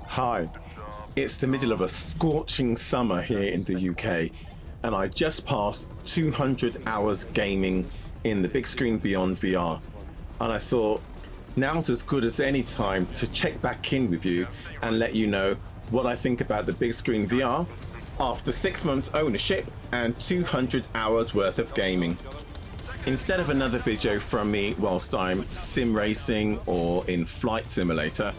Hi, it's the middle of a scorching summer here in the UK, and I just passed 200 hours gaming in the BigScreen Beyond VR, and I thought now's as good as any time to check back in with you and let you know what I think about the BigScreen VR after 6 months ownership and 200 hours worth of gaming. Instead of another video from me whilst I'm sim racing or in Flight Simulator,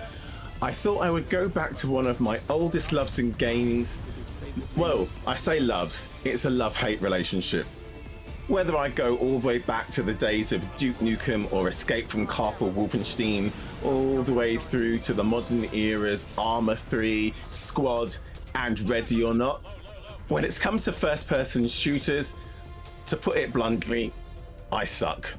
I thought I would go back to one of my oldest loves in gaming. Well, I say loves, it's a love-hate relationship. Whether I go all the way back to the days of Duke Nukem or Escape from Castle Wolfenstein, all the way through to the modern eras Arma 3, Squad, and Ready or Not, when it's come to first-person shooters, to put it bluntly, I suck.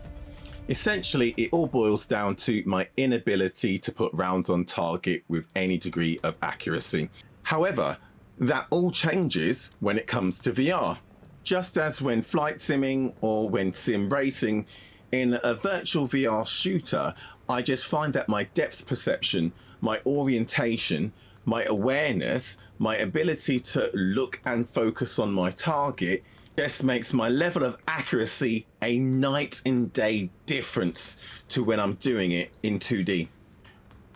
Essentially, it all boils down to my inability to put rounds on target with any degree of accuracy. However, that all changes when it comes to VR. Just as when flight simming or when sim racing, in a virtual VR shooter, I just find that my depth perception, my orientation, my awareness, my ability to look and focus on my target just makes my level of accuracy a night and day difference to when I'm doing it in 2D.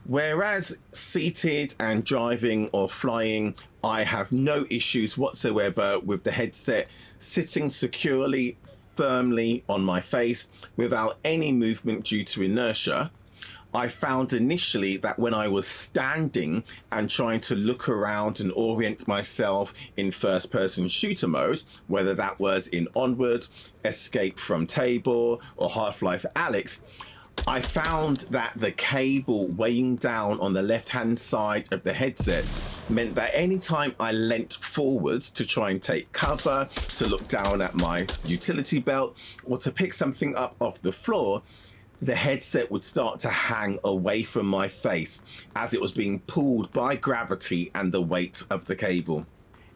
Whereas seated and driving or flying, I have no issues whatsoever with the headset sitting securely, firmly on my face without any movement due to inertia. I found initially that when I was standing and trying to look around and orient myself in first-person shooter mode, whether that was in Onward, Escape from Tabor, or Half-Life Alyx, I found that the cable weighing down on the left-hand side of the headset meant that anytime I leant forwards to try and take cover, to look down at my utility belt, or to pick something up off the floor, the headset would start to hang away from my face as it was being pulled by gravity and the weight of the cable.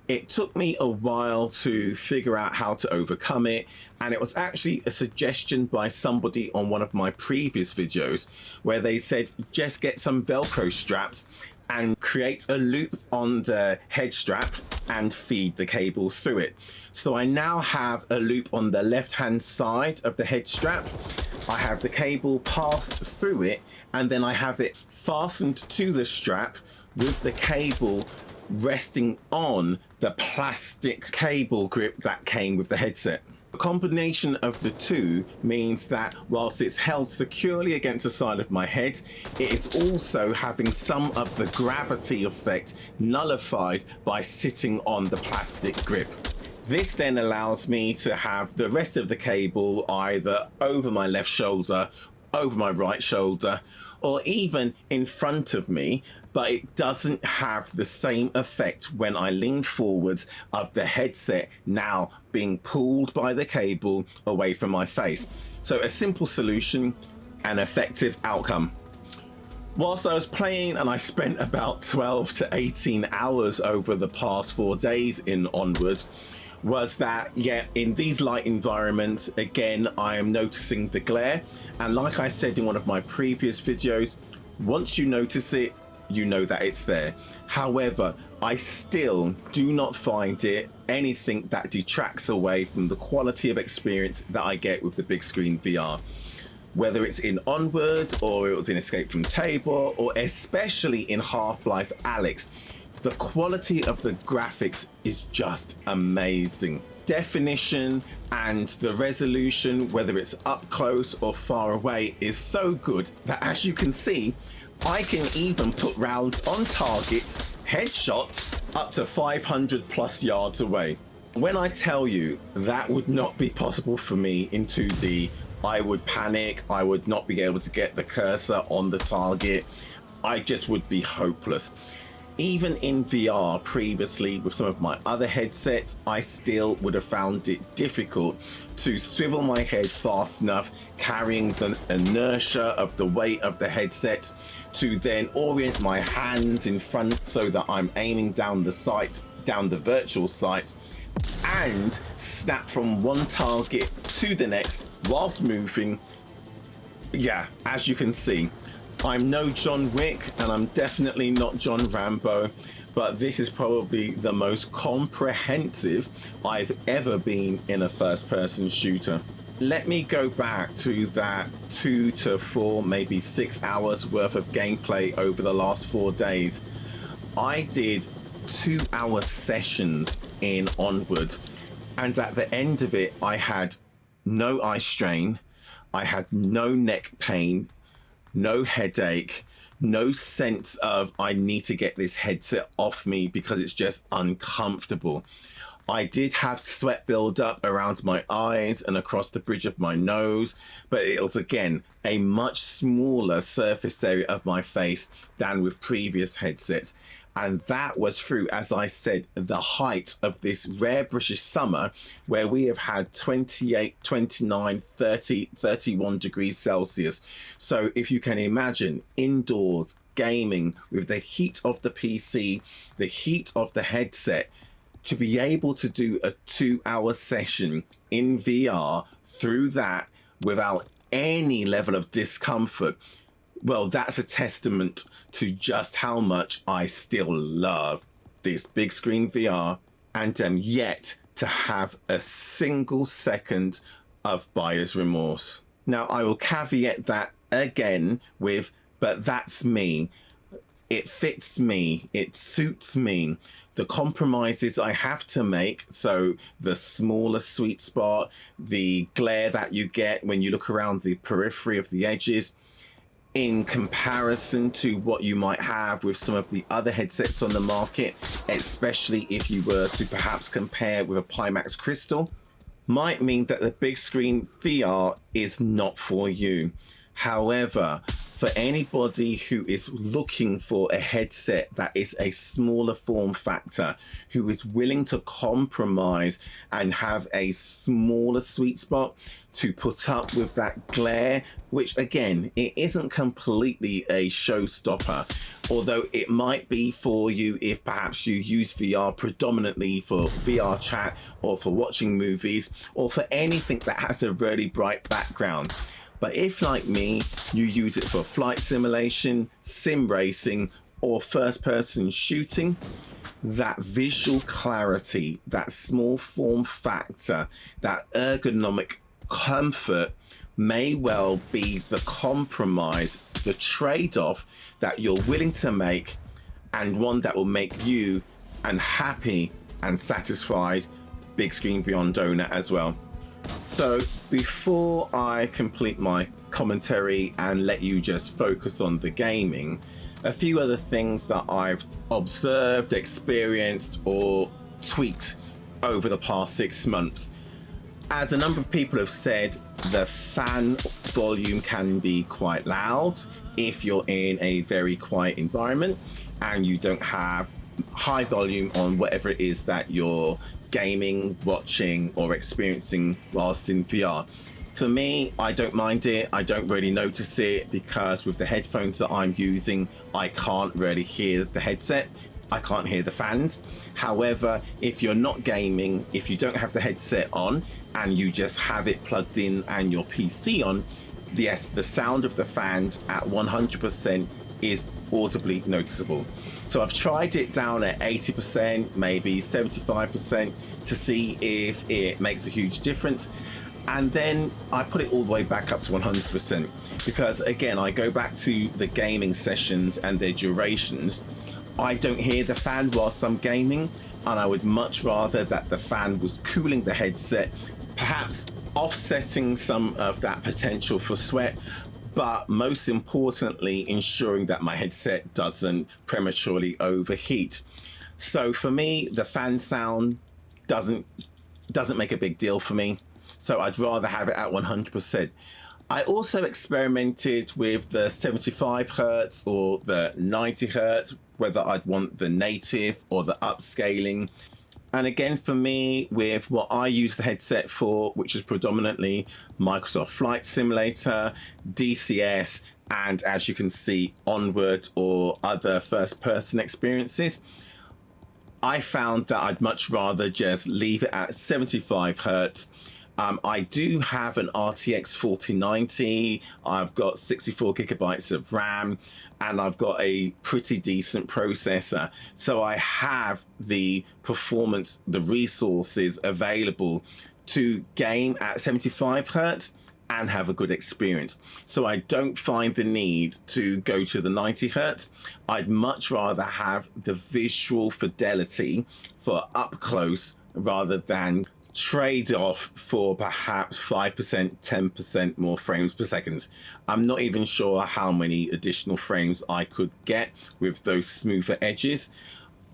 It took me a while to figure out how to overcome it, and it was actually a suggestion by somebody on one of my previous videos where they said just get some Velcro straps and create a loop on the head strap and feed the cables through it. So I now have a loop on the left hand side of the head strap. I have the cable passed through it, and then I have it fastened to the strap with the cable resting on the plastic cable grip that came with the headset. The combination of the two means that whilst it's held securely against the side of my head, it is also having some of the gravity effect nullified by sitting on the plastic grip. This then allows me to have the rest of the cable either over my left shoulder, over my right shoulder, or even in front of me, but it doesn't have the same effect when I lean forwards of the headset now being pulled by the cable away from my face. So a simple solution, an effective outcome. Whilst I was playing, and I spent about 12 to 18 hours over the past 4 days in Onward, was that, yeah, in these light environments, again, I am noticing the glare. And like I said in one of my previous videos, once you notice it, you know that it's there. However, I still do not find it anything that detracts away from the quality of experience that I get with the BigScreen VR. Whether it's in Onward, or it was in Escape from Tabor, or especially in Half-Life Alyx, the quality of the graphics is just amazing. Definition and the resolution, whether it's up close or far away, is so good that, as you can see, I can even put rounds on targets, headshots, up to 500 plus yards away. When I tell you that would not be possible for me in 2D, I would panic, I would not be able to get the cursor on the target, I just would be hopeless. Even in VR previously with some of my other headsets, I still would have found it difficult to swivel my head fast enough, carrying the inertia of the weight of the headset, to then orient my hands in front so that I'm aiming down the sight, down the virtual sight, and snap from one target to the next whilst moving. Yeah, as you can see, I'm no John Wick, and I'm definitely not John Rambo, but this is probably the most comprehensive I've ever been in a first-person shooter. Let me go back to that 2 to 4, maybe 6 hours worth of gameplay over the last 4 days. I did 2-hour sessions in Onward, and at the end of it, I had no eye strain, I had no neck pain, no headache, no sense of I need to get this headset off me because it's just uncomfortable. I did have sweat build up around my eyes and across the bridge of my nose, but it was again a much smaller surface area of my face than with previous headsets. And that was through, as I said, the height of this rare British summer where we have had 28, 29, 30, 31 degrees Celsius. So if you can imagine indoors gaming with the heat of the PC, the heat of the headset, to be able to do a 2-hour session in VR through that without any level of discomfort, well, that's a testament to just how much I still love this big screen VR and am yet to have a single second of buyer's remorse. Now, I will caveat that again with, but that's me. It fits me. It suits me. The compromises I have to make, so the smaller sweet spot, the glare that you get when you look around the periphery of the edges, in comparison to what you might have with some of the other headsets on the market, especially if you were to perhaps compare with a Pimax Crystal, might mean that the big screen VR is not for you. However, for anybody who is looking for a headset that is a smaller form factor, who is willing to compromise and have a smaller sweet spot to put up with that glare, which again, it isn't completely a showstopper, although it might be for you if perhaps you use VR predominantly for VR chat or for watching movies or for anything that has a really bright background. But if, like me, you use it for flight simulation, sim racing, or first-person shooting, that visual clarity, that small form factor, that ergonomic comfort may well be the compromise, the trade-off that you're willing to make, and one that will make you an happy and satisfied Big Screen Beyond owner as well. So before I complete my commentary and let you just focus on the gaming, a few other things that I've observed, experienced, or tweaked over the past 6 months. As a number of people have said, the fan volume can be quite loud if you're in a very quiet environment and you don't have high volume on whatever it is that you're gaming, watching, or experiencing whilst in VR. For me, I don't mind it. I don't really notice it because with the headphones that I'm using, I can't really hear the headset. I can't hear the fans. However, if you're not gaming, if you don't have the headset on and you just have it plugged in and your PC on, yes, the sound of the fans at 100% is audibly noticeable. So I've tried it down at 80%, maybe 75% to see if it makes a huge difference. And then I put it all the way back up to 100% because again, I go back to the gaming sessions and their durations. I don't hear the fan whilst I'm gaming, and I would much rather that the fan was cooling the headset, perhaps offsetting some of that potential for sweat, but most importantly, ensuring that my headset doesn't prematurely overheat. So for me, the fan sound doesn't make a big deal for me. So I'd rather have it at 100%. I also experimented with the 75 Hertz or the 90 Hertz, whether I'd want the native or the upscaling. And again, for me, with what I use the headset for, which is predominantly Microsoft Flight Simulator, DCS, and as you can see, Onward or other first-person experiences, I found that I'd much rather just leave it at 75 Hertz, I do have an RTX 4090. I've got 64 gigabytes of RAM, and I've got a pretty decent processor. So I have the performance, the resources available to game at 75 hertz and have a good experience. So I don't find the need to go to the 90 hertz. I'd much rather have the visual fidelity for up close rather than trade off for perhaps 5%, 10% more frames per second. I'm not even sure how many additional frames I could get with those smoother edges.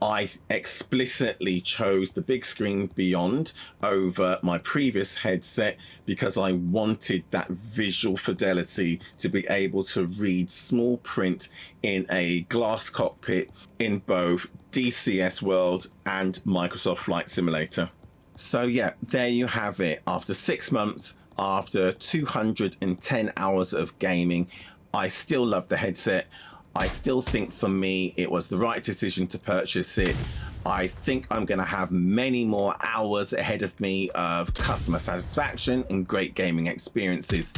I explicitly chose the BigScreen Beyond over my previous headset because I wanted that visual fidelity to be able to read small print in a glass cockpit in both DCS World and Microsoft Flight Simulator. So yeah, there you have it. After 6 months, after 210 hours of gaming, I still love the headset. I still think for me it was the right decision to purchase it. I think I'm going to have many more hours ahead of me of customer satisfaction and great gaming experiences.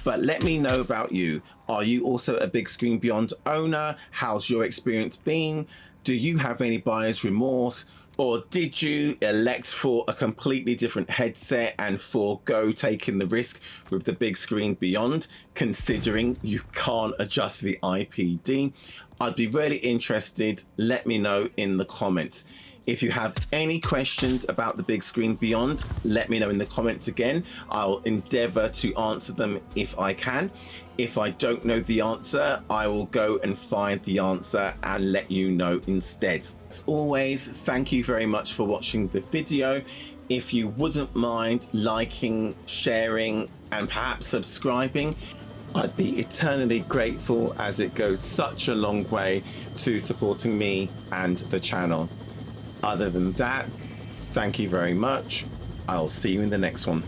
But let me know about you. Are you also a BigScreen Beyond owner? How's your experience been? Do you have any buyer's remorse? Or did you elect for a completely different headset and forego taking the risk with the BigScreen Beyond, considering you can't adjust the IPD? I'd be really interested. Let me know in the comments. If you have any questions about the BigScreen Beyond, let me know in the comments again. I'll endeavor to answer them if I can. If I don't know the answer, I will go and find the answer and let you know instead. As always, thank you very much for watching the video. If you wouldn't mind liking, sharing, and perhaps subscribing, I'd be eternally grateful, as it goes such a long way to supporting me and the channel. Other than that, thank you very much. I'll see you in the next one.